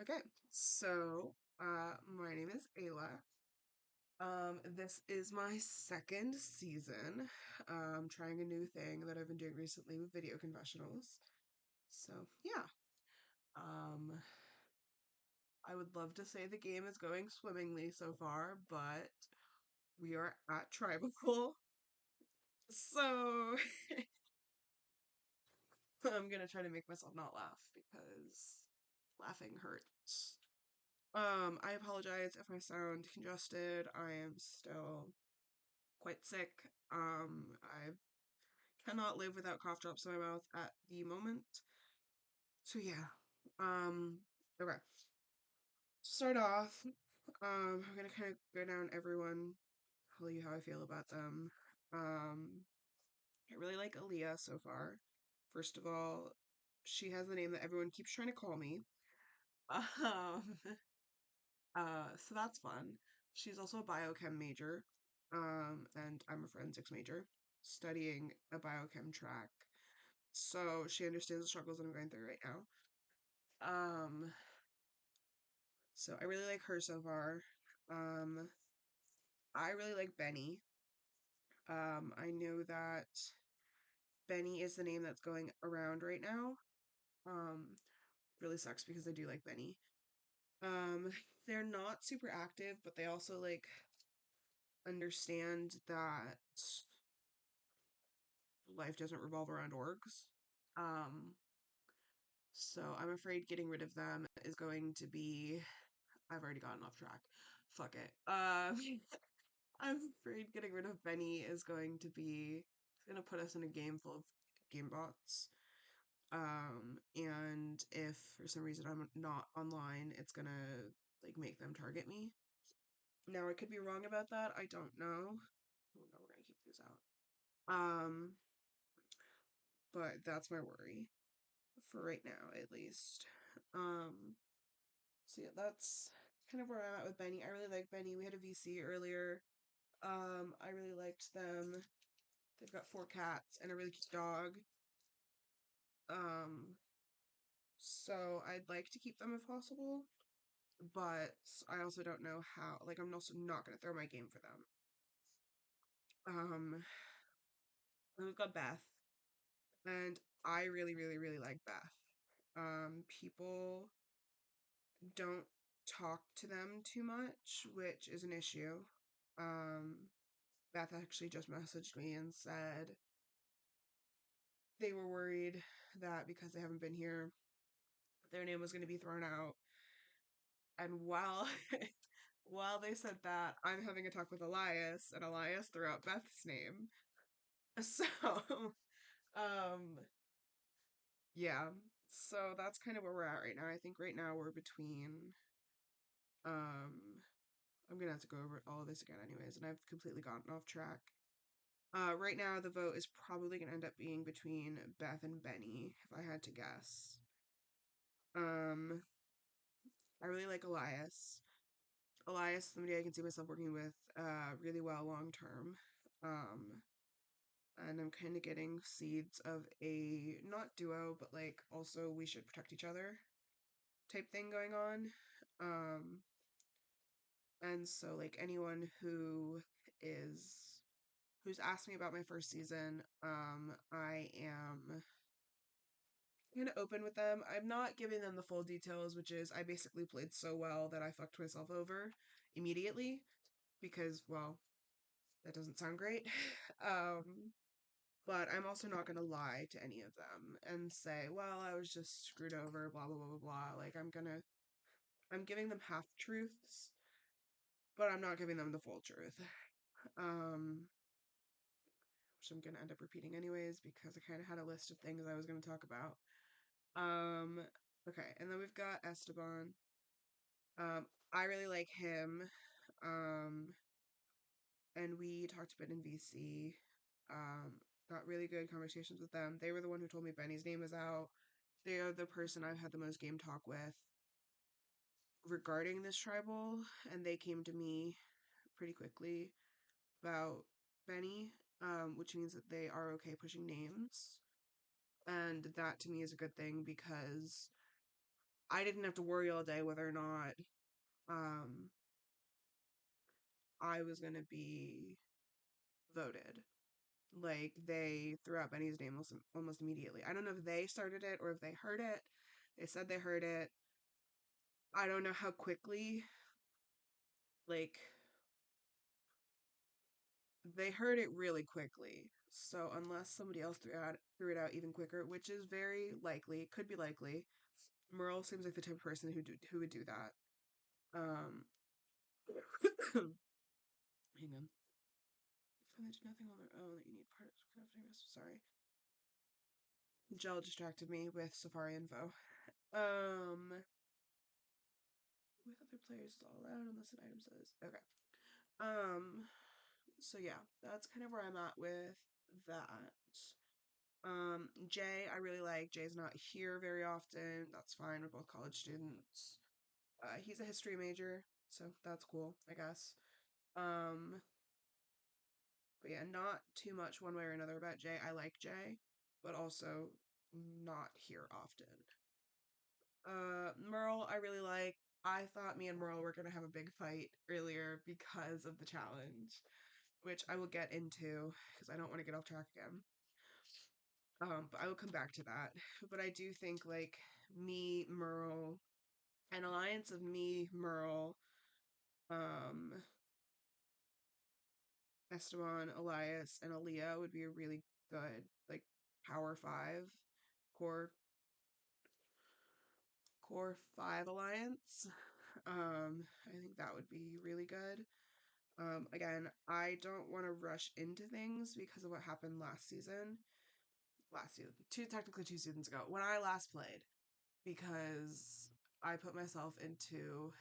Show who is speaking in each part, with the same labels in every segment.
Speaker 1: Okay, my name is Ayla. This is my second season. Trying a new thing that I've been doing recently with video confessionals. So, yeah. Um, I would love to say the game is going swimmingly so far, but we are at tribal. So, I'm gonna try to make myself not laugh because laughing hurts. I apologize if I sound congested. I am still quite sick. I cannot live without cough drops in my mouth at the moment. So yeah. Um, okay. Start off. I'm gonna kind of go down everyone, tell you how I feel about them. I really like Aaliyah so far. First of all, she has the name that everyone keeps trying to call me. Um, so that's fun. She's also a biochem major, and I'm a forensics major, studying a biochem track. So she understands the struggles that I'm going through right now. Um, so I really like her so far. Um, I really like Benny. I know that Benny is the name that's going around right now. Um, really sucks because I do like Benny. Um, they're not super active, but they also like understand that life doesn't revolve around orgs. Um, so I'm afraid getting rid of them is going to be. I've already gotten off track. Fuck it. I'm afraid getting rid of Benny is going to be gonna put us in a game full of game bots. And if for some reason I'm not online, it's gonna like make them target me. Now I could be wrong about that. I don't know. Oh no, we're gonna keep these out. But that's my worry for right now, at least. Um, so yeah, that's kind of where I'm at with Benny. I really like Benny. We had a VC earlier. I really liked them. They've got four cats and a really cute dog. Um, so I'd like to keep them if possible, but I also don't know how. Like, I'm also not gonna throw my game for them. And we've got Beth, and I really, really, really like Beth. People don't talk to them too much, which is an issue. Um, Beth actually just messaged me and said they were worried that because they haven't been here, their name was going to be thrown out. And while while they said that, I'm having a talk with Elias, and Elias threw out Beth's name. So, um, yeah. So that's kind of where we're at right now. I think right now we're between, um, I'm gonna have to go over all of this again anyways, and I've completely gotten off track. Right now the vote is probably gonna end up being between Beth and Benny, if I had to guess. Um, I really like Elias. Elias, somebody I can see myself working with really well long term. Um, and I'm kind of getting seeds of a not duo, but like also we should protect each other type thing going on. Um, and so like anyone is who's asked me about my first season, I am kind of open with them. I'm not giving them the full details, which is I basically played so well that I fucked myself over immediately because, well, that doesn't sound great. Um, but I'm also not going to lie to any of them and say, well, I was just screwed over, blah, blah, blah, blah, blah. Like, I'm giving them half truths, but I'm not giving them the full truth. Um, which I'm going to end up repeating anyways because I kind of had a list of things I was going to talk about. Um, okay, and then we've got Esteban. Um, I really like him. Um, and we talked a bit in VC. Got really good conversations with them. They were the one who told me Benny's name was out. They are the person I've had the most game talk with regarding this tribal, and they came to me pretty quickly about Benny, which means that they are okay pushing names. And that to me is a good thing because I didn't have to worry all day whether or not um I was gonna be voted. Like they threw out Benny's name almost immediately. I don't know if they started it or if they heard it. They said they heard it. I don't know how quickly. Like they heard it really quickly. So unless somebody else threw it out even quicker, which is very likely, could be likely. Merle seems like the type of person who would do that. Um, hang on. If they do nothing on their own that you need part of crafting. Sorry, Gel distracted me with Safari info. With other players, it's all allowed unless an item says okay. Um, so yeah, that's kind of where I'm at with that. Jay, I really like. Jay's not here very often. That's fine. We're both college students. He's a history major, so that's cool, I guess. Um, but yeah, not too much one way or another about Jay. I like Jay, but also not here often. Merle, I really like. I thought me and Merle were gonna have a big fight earlier because of the challenge, which I will get into because I don't want to get off track again. But I will come back to that. But I do think like me, Merle, an alliance of me, Merle, um, Esteban, Elias, and Aaliyah would be a really good like Power Five core core five alliance. I think that would be really good. Again, I don't want to rush into things because of what happened last season. Last season, technically 2 seasons ago, when I last played, because I put myself into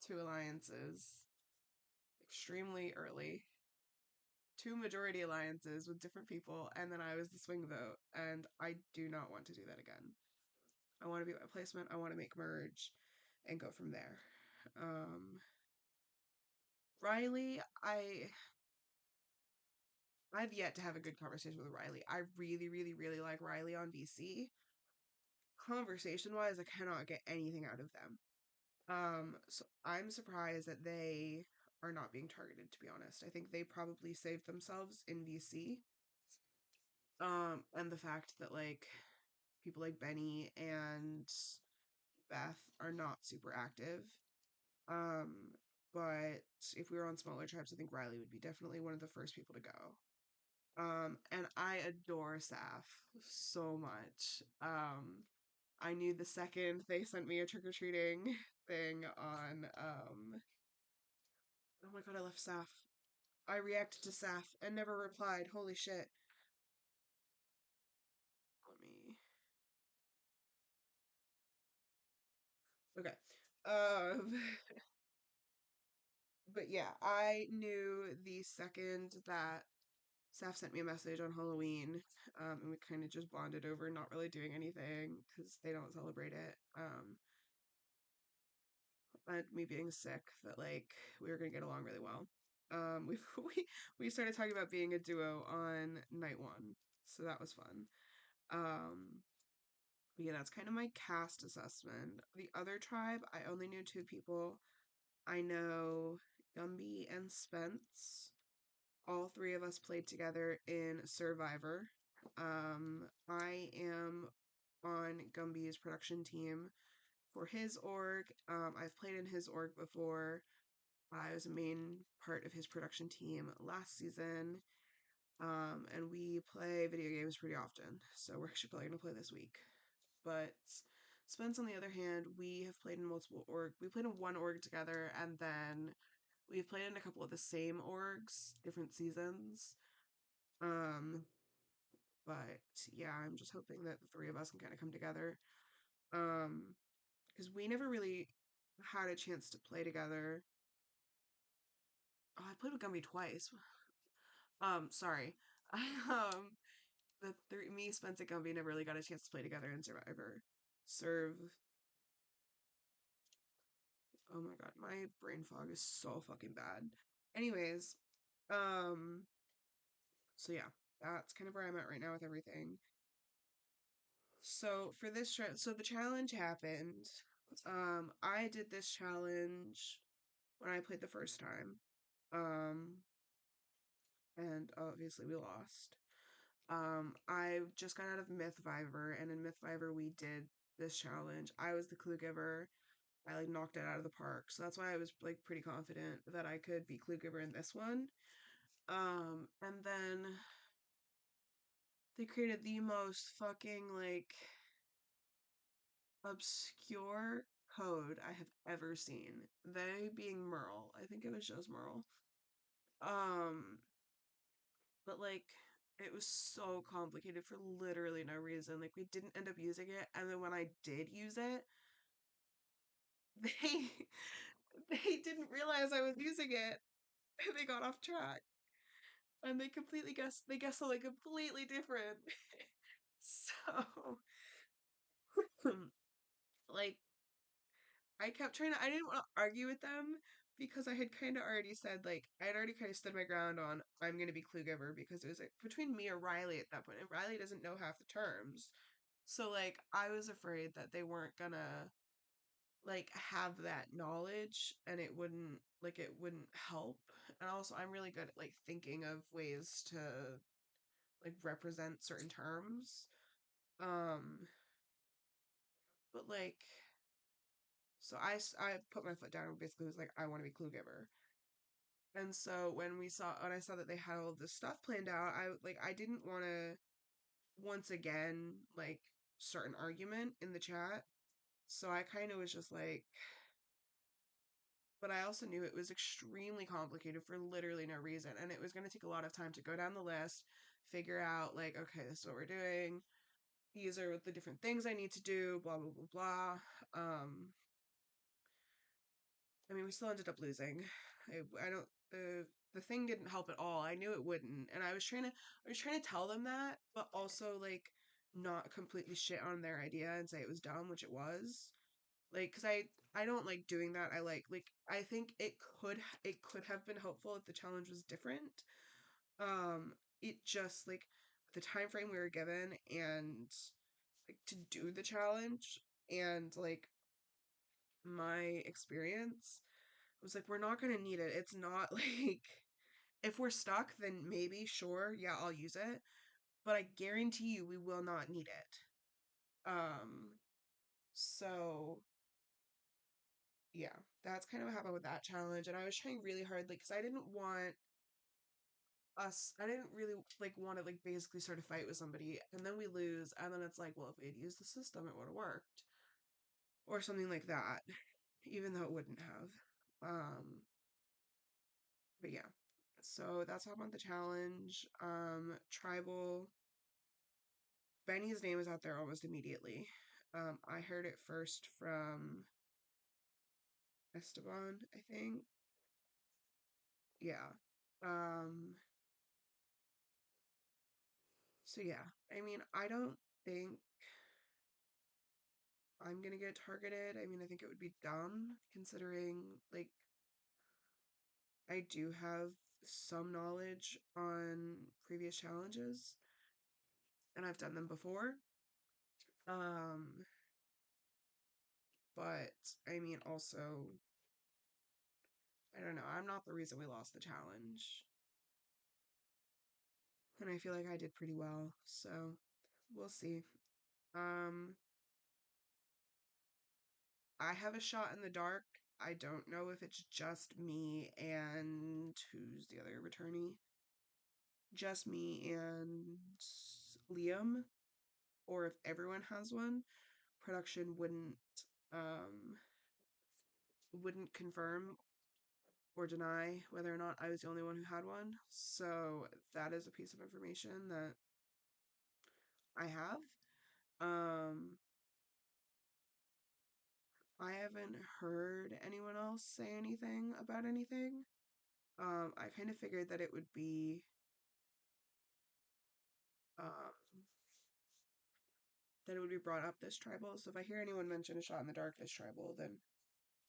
Speaker 1: two alliances extremely early, two majority alliances with different people, and then I was the swing vote, and I do not want to do that again. I want to be my placement. I want to make merge and go from there. Um, Riley, I've yet to have a good conversation with Riley. I really, really, really like Riley on VC. Conversation wise, I cannot get anything out of them. So I'm surprised that they are not being targeted, to be honest. I think they probably saved themselves in VC. And the fact that like people like Benny and Beth are not super active. Um, but if we were on smaller tribes, I think Riley would be definitely one of the first people to go. And I adore Saf so much. I knew the second they sent me a trick-or-treating thing on oh my god, I left Saf. I reacted to Saf and never replied. Holy shit. Let me Okay. Um but yeah, I knew the second that Saf sent me a message on Halloween, and we kind of just bonded over not really doing anything because they don't celebrate it. And me being sick, that like we were gonna get along really well. We we started talking about being a duo on night one, so that was fun. Um, but yeah, that's kind of my cast assessment. The other tribe, I only knew two people. I know Gumby and Spence. All three of us played together in Survivor. I am on Gumby's production team for his org. I've played in his org before. I was a main part of his production team last season. And we play video games pretty often. So we're actually probably going to play this week. But Spence, on the other hand, we have played in multiple org. We played in one org together, and then we've played in a couple of the same orgs, different seasons. Um, but yeah, I'm just hoping that the three of us can kind of come together. Um, because we never really had a chance to play together. Oh, I played with Gumby twice. Sorry. Um, me, Spence, and Gumby never really got a chance to play together in Survivor. Serve. Oh my god, my brain fog is so fucking bad. Anyways, um, so yeah, that's kind of where I'm at right now with everything. So for this so the challenge happened. I did this challenge when I played the first time. Um, and obviously we lost. I just got out of Mythvivor, and in Mythvivor we did this challenge. I was the clue giver. I like knocked it out of the park. So that's why I was like pretty confident that I could be clue giver in this one. And then they created the most fucking like obscure code I have ever seen. They being Merle. I think it was just Merle. Um, but like it was so complicated for literally no reason. Like we didn't end up using it, and then when I did use it, they they didn't realize I was using it, and they got off track. And they guessed something completely different. So like I kept trying to I didn't want to argue with them because I had kind of already said like I had already kind of stood my ground on I'm gonna be clue giver because it was like between me or Riley at that point, and Riley doesn't know half the terms. So like I was afraid that they weren't gonna like have that knowledge and it wouldn't help. And also I'm really good at like thinking of ways to like represent certain terms. Um but like so I put my foot down and basically was like I want to be clue giver. And so when I saw that they had all this stuff planned out, I didn't want to once again like start an argument in the chat. So I kind of was just like, but I also knew it was extremely complicated for literally no reason, and it was going to take a lot of time to go down the list, figure out like, okay, this is what we're doing. These are the different things I need to do, blah blah blah blah. I mean, we still ended up losing. I don't the thing didn't help at all. I knew it wouldn't, and I was trying to tell them that, but also like not completely shit on their idea and say it was dumb, which it was. Like, cause I don't like doing that. I I think it could have been helpful if the challenge was different. It just like the time frame we were given and like to do the challenge and like my experience was like, we're not gonna need it. It's not like if we're stuck, then maybe, sure, yeah, I'll use it. But I guarantee you we will not need it. So yeah, that's kind of what happened with that challenge. And I was trying really hard, like, because I didn't really like want to like basically start a fight with somebody and then we lose. And then it's like, well, if we had used the system, it would have worked or something like that, even though it wouldn't have. But yeah, so that's all about the challenge. Tribal. Benny's name was out there almost immediately. I heard it first from Esteban, I think. Yeah. Um, so yeah, I mean, I don't think I'm gonna get targeted. I mean, I think it would be dumb considering like I do have some knowledge on previous challenges and I've done them before. Um, but I mean, also, I don't know. I'm not the reason we lost the challenge. And I feel like I did pretty well. So we'll see. Um, I have a shot in the dark. I don't know if it's just me and who's the other returnee? Just me and Liam, or if everyone has one. Production um wouldn't confirm or deny whether or not I was the only one who had one. So that is a piece of information that I have. Um, I haven't heard anyone else say anything about anything. I kind of figured um, that it would be brought up this tribal. So if I hear anyone mention a shot in the dark this tribal, then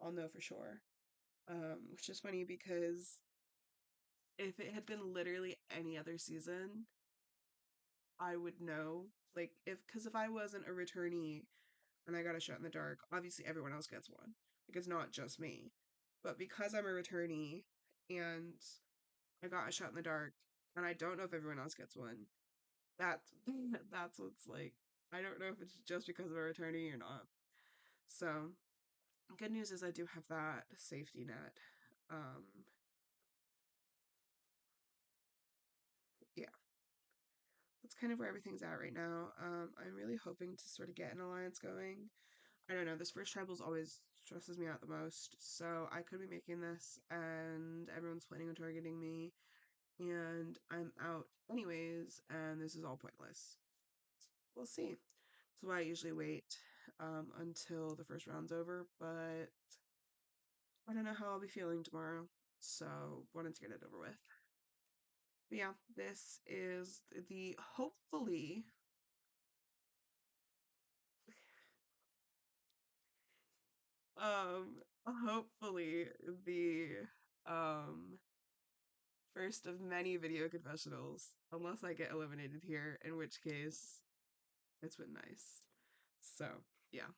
Speaker 1: I'll know for sure. Which is funny because if it had been literally any other season, I would know. Like, because if I wasn't a returnee and I got a shot in the dark, obviously everyone else gets one. Like, it's not just me. But because I'm a returnee and I got a shot in the dark and I don't know if everyone else gets one, that's that's what's like, I don't know if it's just because of a returnee or not. So, good news is I do have that safety net. Um, yeah, that's kind of where everything's at right now. I'm really hoping to sort of get an alliance going. I don't know, this first tribal's always stresses me out the most. So I could be making this and everyone's planning on targeting me and I'm out anyways, and this is all pointless. We'll see. That's why I usually wait until the first round's over, but I don't know how I'll be feeling tomorrow, so wanted to get it over with. But yeah, this is the um, hopefully the um first of many video confessionals, unless I get eliminated here, in which case it's been nice. So, yeah.